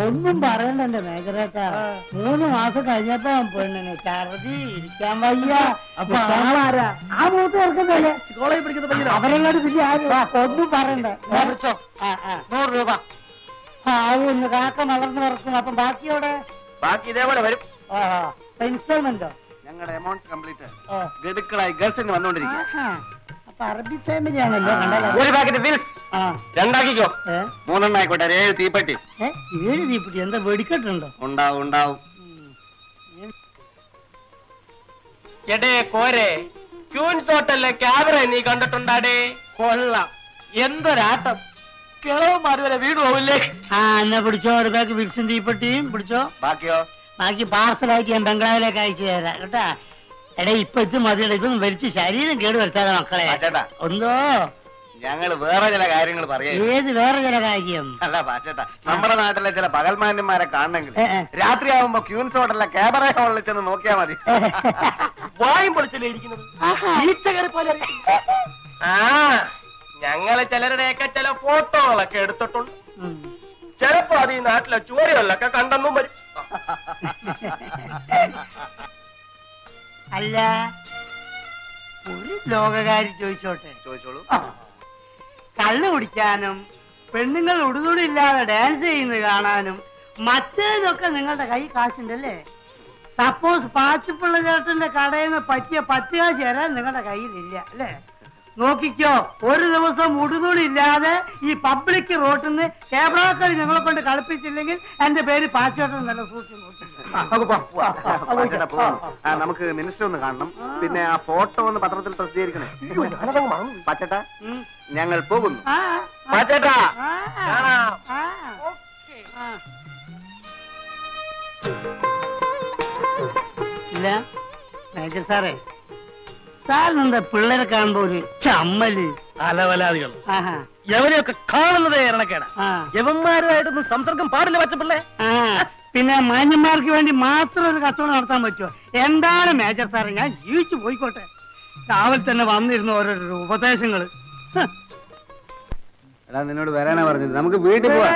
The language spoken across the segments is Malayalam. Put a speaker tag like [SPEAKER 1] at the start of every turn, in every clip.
[SPEAKER 1] ഒന്നും പറയണ്ട എന്റെ മേഖലേട്ടാ. 3 മാസം കഴിഞ്ഞപ്പോ പെണ്ണിന് ഛർദി, ഇരിക്കാൻ വയ്യ. അപ്പൊ ആളാരാ? ആ മൂത്ത് ചേർക്കുന്നല്ലേ കോളേജ് പഠിക്കുന്ന പയ്യനോ? അവരെങ്ങോട്ട് പിന്നെ ഒന്നും പറയണ്ട. 100 രൂപ ആവുന്നു. കാക്ക വളർന്നു വറക്കും. അപ്പം ബാക്കിയോടെ? ബാക്കി ഇതേപോലെ വരും. ഇൻസ്റ്റാൾമെന്റോ? ഞങ്ങളുടെ എമൗണ്ട് കംപ്ലീറ്റ് ഗഡുക്കളായി ഗൾഫിൽ വന്നുകൊണ്ടിരിക്കും. അറബി ഫാമിലി ആണല്ലോ. ഒരു പാക്കറ്റ് ഫിൽസ് 2 ആക്കിക്കോ. 3 ആയിക്കോട്ടെ. 7 തീപ്പെട്ടി. 7 തീപ്പെട്ടി എന്താ വെടിക്കെട്ടുണ്ടോ? ഉണ്ടാവും ഉണ്ടാവും.
[SPEAKER 2] എടേ കോരെ, ക്യൂൻസ് ഹോട്ടലിലെ ക്യാമറ നീ കണ്ടിട്ടുണ്ടാടേ?
[SPEAKER 1] കൊള്ളാം. എന്തൊരാട്ടം. കിളവന്മാർ വരെ വീട് പോവില്ലേ? എന്നാ പിടിച്ചോ. ഒരു പാക്ക് ഫിൽസും തീപ്പെട്ടിയും പിടിച്ചോ.
[SPEAKER 2] ബാക്കിയോ?
[SPEAKER 1] ബാക്കി പാർസലാക്കി ഞാൻ ബംഗ്ലാവിലേക്ക് അയച്ചു തരാം കേട്ടാ. എടാ ഇപ്പൊ ഇത് മതിയുടെ. ഇതൊന്നും വലിച്ച് ശരീരം കേട് വരുത്താതെ മക്കളെ. ഒന്നോ
[SPEAKER 2] ഞങ്ങള് വേറെ ചില കാര്യങ്ങൾ പറയാം.
[SPEAKER 1] ഏത് വേറെ ചില കാര്യം?
[SPEAKER 2] അല്ല പാച്ചേട്ടാ, നമ്മുടെ നാട്ടിലെ ചില പകൽമാന്യന്മാരെ കാണണമെങ്കിൽ രാത്രിയാവുമ്പോ ക്യൂൻസ് ഹോട്ടലിലെ ക്യാമറ ഹോളിൽ ചെന്ന് നോക്കിയാ മതി. വായും പൊളിച്ചല്ലേ ഇരിക്കുന്നത്. ഞങ്ങള് ചിലരുടെയൊക്കെ ചില ഫോട്ടോകളൊക്കെ എടുത്തിട്ടുണ്ട്. ചിലപ്പോ അത് ഈ നാട്ടിലെ ചുവരുകളിലൊക്കെ കണ്ടെന്നും വരും.
[SPEAKER 1] അല്ല, ഒരു ലോകകാരി ചോദിച്ചോട്ടെ?
[SPEAKER 2] ചോദിച്ചോളൂ.
[SPEAKER 1] കള്ളു കുടിക്കാനും പെണ്ണുങ്ങൾ ഉടുതുടില്ലാതെ ഡാൻസ് ചെയ്യുന്നത് കാണാനും മറ്റേതൊക്കെ നിങ്ങളുടെ കൈ കാശുണ്ടല്ലേ? സപ്പോസ് പാച്ചിപ്പിള്ള ചേട്ടന്റെ കടയിൽ നിന്ന് പറ്റിയ 10 കാശ് തരാൻ നിങ്ങളുടെ കയ്യിലില്ല അല്ലേ? നോക്കിക്കോ, ഒരു ദിവസം ഉടുതുടില്ലാതെ ഈ പബ്ലിക് റോട്ടിൽ നിന്ന് ക്യാമറക്കാർ നിങ്ങളെ കൊണ്ട് കളിപ്പിച്ചില്ലെങ്കിൽ എന്റെ പേര് പാച്ചോട്ടൻ നല്ല സൂക്ഷിച്ചു നോക്കി.
[SPEAKER 2] നമുക്ക് മിനിസ്റ്റർ ഒന്ന് കാണണം. പിന്നെ ആ ഫോട്ടോ ഒന്ന് പത്രത്തിൽ പ്രസിദ്ധീകരിക്കണേ. പാച്ചേട്ടാ, ഞങ്ങൾ പോകുന്നു. പാച്ചേട്ടാ,
[SPEAKER 1] ഇല്ല മേജർ സാറേ, സാറിനെന്താ പിള്ളേരെ കാണുമ്പോ ഒരു ചമ്മല്?
[SPEAKER 3] അലവലാദികൾ യവനെയൊക്കെ കാണുന്നതേ ഇറണക്കേടാ. യവന്മാരുമായിട്ടൊന്നും സംസർഗം പാടില്ല പച്ചപ്പിള്ളേ.
[SPEAKER 1] പിന്നെ മാന്യന്മാർക്ക് വേണ്ടി മാത്രം ഒരു കച്ചവടം നടത്താൻ പറ്റുമോ? എന്താണ് മേജർ സാറേ, ഞാൻ ജീവിച്ചു പോയിക്കോട്ടെ. രാവിലെ തന്നെ വന്നിരുന്ന ഓരോരോ ഉപദേശങ്ങള്.
[SPEAKER 2] എടാ, നിന്നോട് വരാനാ പറഞ്ഞത്. നമുക്ക് വീട്ടിൽ പോവാം.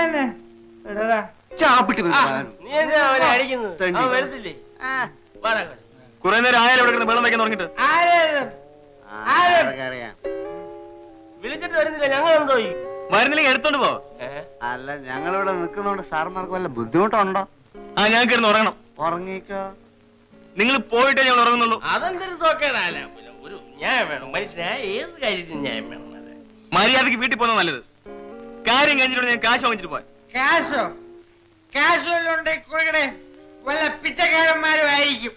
[SPEAKER 3] കുറെ നേരം ആയാലും ഇവിടെ വെള്ളം വയ്ക്കാൻ തുടങ്ങിട്ട്.
[SPEAKER 2] വിളിച്ചിട്ട് വരുന്നില്ല. ഞങ്ങൾ എന്തോ
[SPEAKER 3] വരുന്നില്ലെങ്കിൽ എടുത്തോണ്ട് പോ.
[SPEAKER 2] അല്ല, ഞങ്ങളിവിടെ നിൽക്കുന്നോണ്ട് സാർമാർക്ക് വല്ല ബുദ്ധിമുട്ടുണ്ടോ?
[SPEAKER 3] ഞങ്ങൾക്ക് ഇരുന്ന് ഉറങ്ങണം.
[SPEAKER 2] ഉറങ്ങിക്കോ.
[SPEAKER 3] നിങ്ങൾ പോയിട്ടേ ഞങ്ങൾ ഉറങ്ങുന്നുള്ളൂ.
[SPEAKER 2] അതെന്തൊരു സോക്കേടല്ല. ഒരു ന്യായം വേണം മനുഷ്യനായ ഏത് കാര്യത്തിന് ന്യായം വേണം.
[SPEAKER 3] മര്യാദക്ക് വീട്ടിൽ പോകുന്നത് നല്ലത്. കാര്യം കഴിഞ്ഞിട്ട് ഞാൻ കാശ് വാങ്ങിച്ചിട്ട് പോയി.
[SPEAKER 4] കാശോ? കാശുണ്ടേ കൊടുക്കണേ. വല്ല പിച്ചക്കാരന്മാരും ആയിരിക്കും.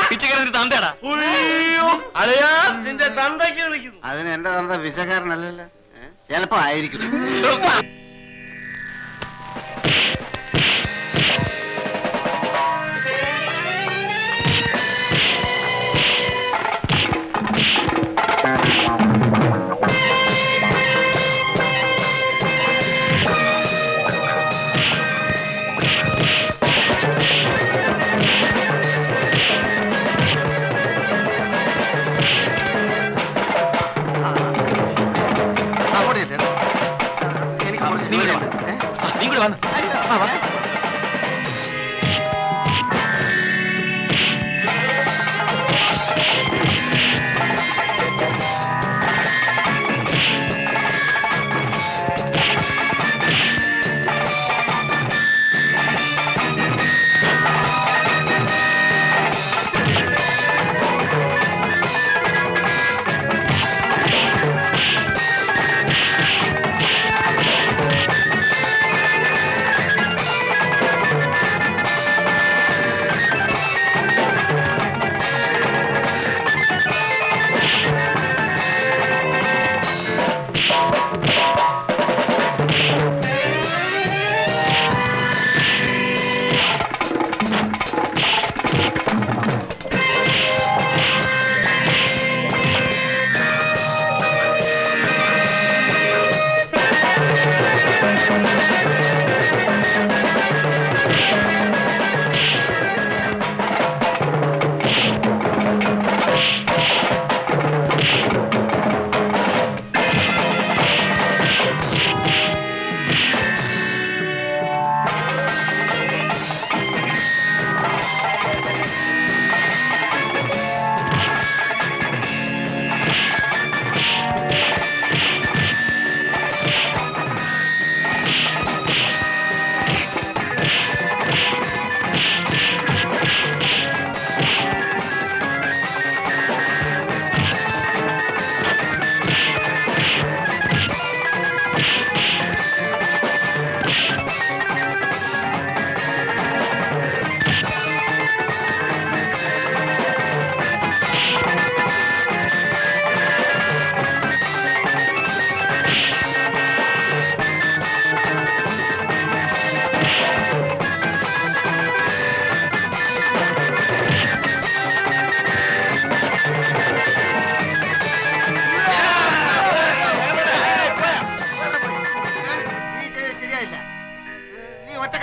[SPEAKER 3] പിച്ചക്കാരൻ തന്തേടാ.
[SPEAKER 2] നിന്റെ തന്തയ്ക്ക് വിളിക്കുന്നു.
[SPEAKER 5] അതിന് എന്റെ തന്ത പിച്ചക്കാരനല്ലല്ലോ. ചിലപ്പോ ആയിരിക്കും.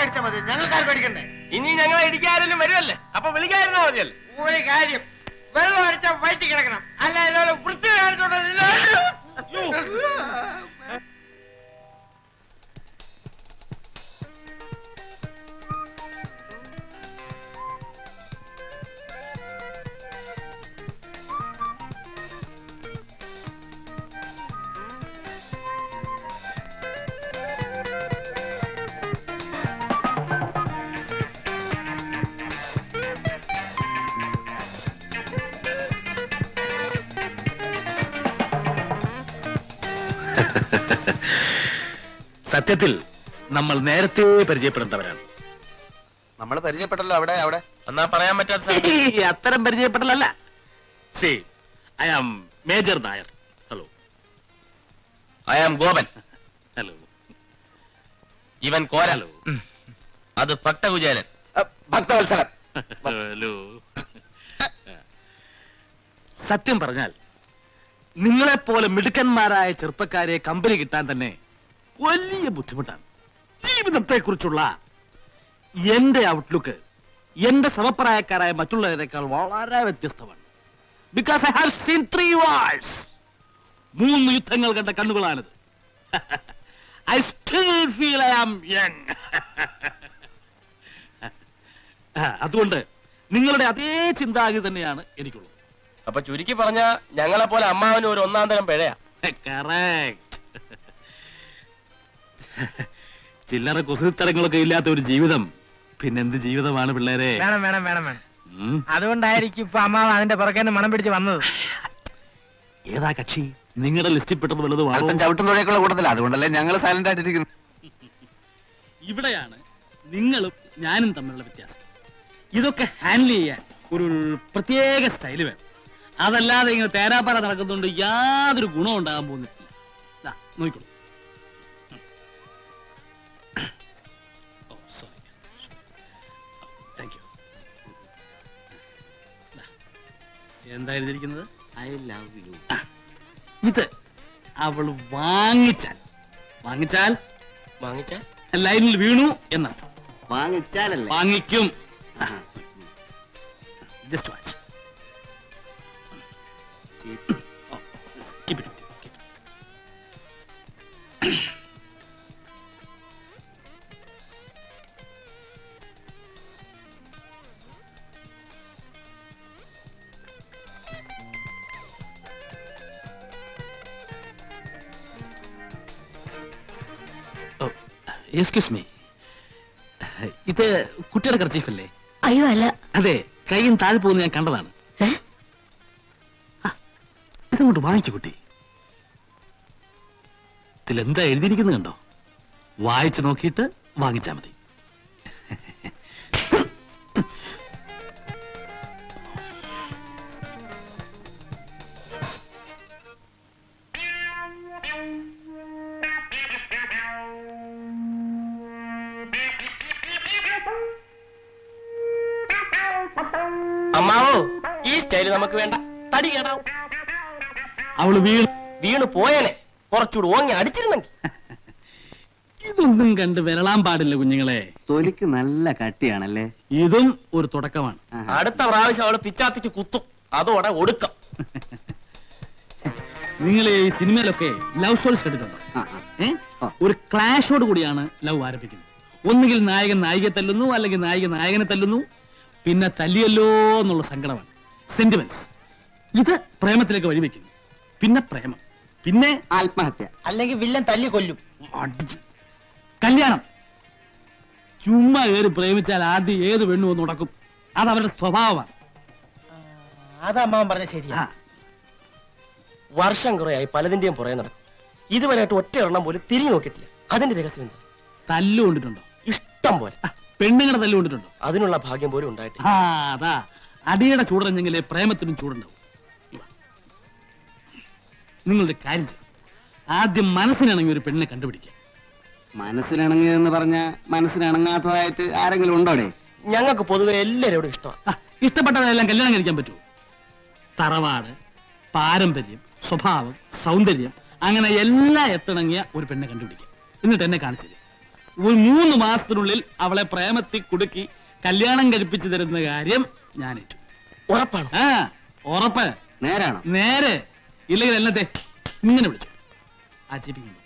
[SPEAKER 5] അടിച്ചാൽ മതി, ഞങ്ങൾക്കാർ പേടിക്കണ്ടേ?
[SPEAKER 3] ഇനി ഞങ്ങളെ ഇടിക്കാരെങ്കിലും വരുമല്ലേ, അപ്പൊ വിളിക്കായിരുന്നാ മതിയല്ലേ.
[SPEAKER 4] ഒരു കാര്യം, വെള്ളം അടിച്ചാൽ വയറ്റി കിടക്കണം, അല്ല ഇതുപോലെ വൃത്തി കാണിച്ചോണ്ടല്ലോ.
[SPEAKER 6] സത്യത്തിൽ നമ്മൾ നേരത്തെ പരിചയപ്പെടേണ്ടവരാണ്.
[SPEAKER 5] നമ്മൾ പരിചയപ്പെട്ടല്ലോ. അവിടെ അവിടെ
[SPEAKER 3] എന്നാ പറയാൻ പറ്റാത്ത
[SPEAKER 6] അത്തരം പരിചയപ്പെടലല്ല. See I am major Nair. Hello.
[SPEAKER 3] I am Gopan.
[SPEAKER 6] Hello.
[SPEAKER 3] ഇവൻ കോരലോ, അത് ഭക്തകുചേലൻ.
[SPEAKER 5] ഭക്തവത്സലം.
[SPEAKER 6] ഹലോ. സത്യം പറഞ്ഞാൽ നിങ്ങളെപ്പോലെ മിടുക്കന്മാരായ ചെറുപ്പക്കാരെ കമ്പനി കിട്ടാൻ തന്നെ വലിയ ബുദ്ധിമുട്ടാണ്. ജീവിതത്തെ കുറിച്ചുള്ള എന്റെ ഔട്ട്ലുക്ക് എന്റെ സമപ്രായക്കാരായ മറ്റുള്ളവരെക്കാൾ വളരെ വ്യത്യസ്തമാണ്. Because I have seen 3 wars. 3 യുദ്ധങ്ങൾ കണ്ട കണ്ണുകളാണിത്. I still feel I am young. അതുകൊണ്ട് നിങ്ങളുടെ അതേ ചിന്താഗതി തന്നെയാണ് എനിക്കുള്ളത്.
[SPEAKER 3] അപ്പൊ ചുരുക്കി പറഞ്ഞ ഞങ്ങളെ പോലെ അമ്മാവന് ഒരു 1-ാം തരം പിഴയാ.
[SPEAKER 6] കറക്റ്റ്. ചില്ലറ കുസൃത്തരങ്ങളൊക്കെ ഇല്ലാത്ത ഒരു ജീവിതം പിന്നെന്ത് ജീവിതമാണ് പിള്ളേരെ?
[SPEAKER 4] വേണം വേണം വേണം വേണം. അതുകൊണ്ടായിരിക്കും ഇപ്പൊ അമ്മാവ് അതിന്റെ പുറകെ മണം പിടിച്ച് വന്നത്.
[SPEAKER 6] ഏതാ കക്ഷി? നിങ്ങളുടെ ലിസ്റ്റിൽ പെട്ടത് വല്ലതും
[SPEAKER 5] അല്പം ചവിട്ടും തുഴയൊക്കെയുള്ള കൂട്ടത്തില്ല, അതുകൊണ്ടല്ലേ ഞങ്ങൾ സൈലന്റ് ആയിട്ടിരിക്കുന്നു.
[SPEAKER 6] ഇവിടെയാണ് നിങ്ങളും ഞാനും തമ്മിലുള്ള വ്യത്യാസം. ഇതൊക്കെ ഹാൻഡിൽ ചെയ്യാൻ ഒരു പ്രത്യേക സ്റ്റൈല് വേണം. അതല്ലാതെ ഇങ്ങനെ തേരാപ്പാറ നടക്കുന്നുണ്ട് യാതൊരു ഗുണം ഉണ്ടാകാൻ പോകുന്നില്ല. നോക്കിക്കോളൂ. എന്താ എഴുതിയിരിക്കുന്നത്?
[SPEAKER 5] I love you.
[SPEAKER 6] ഇത് അവള് വാങ്ങിച്ചാൽ
[SPEAKER 3] വാങ്ങിച്ചാൽ
[SPEAKER 6] ലൈനിൽ വീണു എന്നർത്ഥം.
[SPEAKER 5] വാങ്ങിച്ചാലല്ലേ?
[SPEAKER 6] വാങ്ങിക്കും. Just watch. Keep it. Excuse me, ഇത് കുട്ടിയുടെ കർച്ചീഫല്ലേ?
[SPEAKER 7] അയ്യോ അല്ല.
[SPEAKER 6] അതെ, കൈയും താഴെ പോകുന്ന ഞാൻ കണ്ടതാണ്. ഇതങ്ങോട്ട് വാങ്ങിക്കു കുട്ടി. ഇതിലെന്താ എഴുതിയിരിക്കുന്നത് കണ്ടോ? വായിച്ചു നോക്കിയിട്ട് വാങ്ങിച്ചാ മതി.
[SPEAKER 3] അമ്മാവോ, ഈ സ്റ്റൈല് നമുക്ക് വേണ്ട, തടി കേടാവും.
[SPEAKER 6] അവള്
[SPEAKER 3] വീണ് പോയനെ കുറച്ചുകൂടി ഓങ്ങി അടിച്ചിരുന്നെങ്കിൽ.
[SPEAKER 6] ഇതൊന്നും കണ്ട് വിരളാൻ പാടില്ല കുഞ്ഞുങ്ങളെ.
[SPEAKER 5] തൊലിക്ക് നല്ല കട്ടിയാണല്ലേ?
[SPEAKER 6] ഇതും ഒരു തുടക്കമാണ്.
[SPEAKER 3] അടുത്ത പ്രാവശ്യം അവള് പിച്ചാത്തിക്ക് കുത്തും, അതോടെ ഒടുക്കം.
[SPEAKER 6] നിങ്ങൾ ഈ സിനിമയിലൊക്കെ ലവ് സ്റ്റോറീസ് കണ്ടിട്ടുണ്ടോ? ഒരു ക്ലാഷോട് കൂടിയാണ് ലവ് ആരംഭിക്കുന്നത്. ഒന്നുകിൽ നായകൻ നായികയെ തല്ലുന്നു, അല്ലെങ്കിൽ നായിക നായകനെ തല്ലുന്നു, പിന്നെ തല്ലിയല്ലോ എന്നുള്ള സങ്കടമാണ്, സെന്റിമെന്റ്സ്. ഇത് പ്രേമത്തിലേക്ക് വഴിവെക്കുന്നു. പിന്നെ പ്രേമം, പിന്നെ
[SPEAKER 5] ആത്മഹത്യ,
[SPEAKER 4] അല്ലെങ്കിൽ വില്ലൻ തല്ലി കൊല്ലും.
[SPEAKER 6] കല്യാണം. ചുമ്മാ കയറി പ്രേമിച്ചാൽ ആദ്യം ഏത് പെണ്ണു ഒന്ന് ഉടക്കും. അത് അവരുടെ സ്വഭാവമാണ്.
[SPEAKER 4] അത് അമ്മാവൻ പറഞ്ഞ ശരിയാ.
[SPEAKER 3] വർഷം കുറയായി പലതിന്റെയും പുറകെ നടക്കും. ഇതുവരെയായിട്ട് ഒറ്റ എണ്ണം പോലും തിരിഞ്ഞു നോക്കിയിട്ടില്ല. അതിന്റെ രഹസ്യം എന്താ?
[SPEAKER 6] തല്ലു കൊണ്ടിട്ടുണ്ടോ?
[SPEAKER 3] ഇഷ്ടം പോലെ.
[SPEAKER 6] പെണ്ണുങ്ങളുടെ തല്ലു കൊണ്ടിട്ടുണ്ടോ?
[SPEAKER 3] അതിനുള്ള ഭാഗ്യം പോലും ഉണ്ടായിട്ടില്ല.
[SPEAKER 6] അതാ അടിയുടെ ചൂടറിഞ്ഞെങ്കിലേ പ്രേമത്തിനും ചൂടുണ്ടാവും. നിങ്ങളുടെ കാര്യം ചെയ്യും, ആദ്യം മനസ്സിനാണെങ്കിൽ ഒരു പെണ്ണിനെ കണ്ടുപിടിക്കുക.
[SPEAKER 5] മനസ്സിനിണങ്ങിയതെന്ന് പറഞ്ഞ മനസ്സിനിണങ്ങാത്തതായിട്ട് ആരെങ്കിലും ഉണ്ടോടെ?
[SPEAKER 3] ഞങ്ങൾക്ക് പൊതുവെ എല്ലാവരോടും ഇഷ്ടമാണ്.
[SPEAKER 6] ഇഷ്ടപ്പെട്ടതെല്ലാം കല്യാണം കഴിക്കാൻ പറ്റുമോ? തറവാട്, പാരമ്പര്യം, സ്വഭാവം, സൗന്ദര്യം, അങ്ങനെ എല്ലാം എത്തിണങ്ങിയ ഒരു പെണ്ണെ കണ്ടുപിടിക്കുക. എന്നിട്ട് എന്നെ കാണിച്ചില്ലേ. ഒരു 3 മാസത്തിനുള്ളിൽ അവളെ പ്രേമത്തിൽ കുടുക്കി കല്യാണം കഴിപ്പിച്ചു തരുന്ന കാര്യം ഞാൻ ഏറ്റു.
[SPEAKER 3] ഉറപ്പാണോ?
[SPEAKER 6] ആ ഉറപ്പ്.
[SPEAKER 5] നേരാണോ?
[SPEAKER 6] നേരെ. ഇല്ലെങ്കിൽ എന്നത്തെ ഇങ്ങനെ വിളിച്ചു ആചരിപ്പിക്കുന്നു.